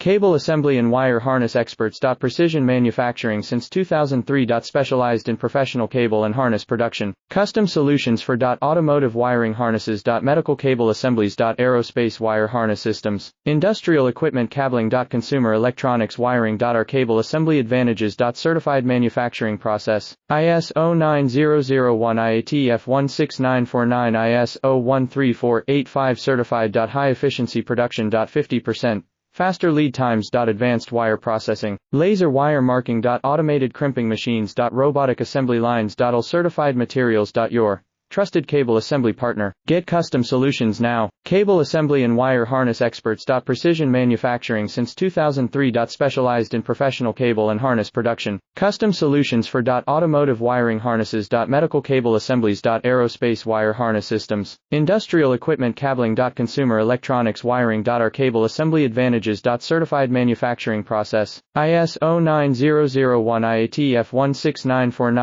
Cable assembly and wire harness experts. Precision manufacturing since 2003. Specialized in professional cable and harness production. Custom solutions for automotive wiring harnesses. Medical cable assemblies. Aerospace wire harness systems. Industrial equipment cabling. Consumer electronics wiring. Our cable assembly advantages. Certified manufacturing process. ISO 9001 IATF 16949 ISO 13485 certified. High efficiency production. 50%. Faster lead times. Advanced wire processing. Laser wire marking. Automated crimping machines. Robotic assembly lines. All certified materials. Your trusted cable assembly partner. Get custom solutions now. Cable assembly and wire harness experts. Precision manufacturing since 2003. Specialized in professional cable and harness production. Custom solutions for automotive wiring harnesses. Medical cable assemblies. Aerospace wire harness systems. Industrial equipment cabling. Consumer electronics wiring. Our cable assembly advantages. Certified manufacturing process. ISO 9001 IATF 16949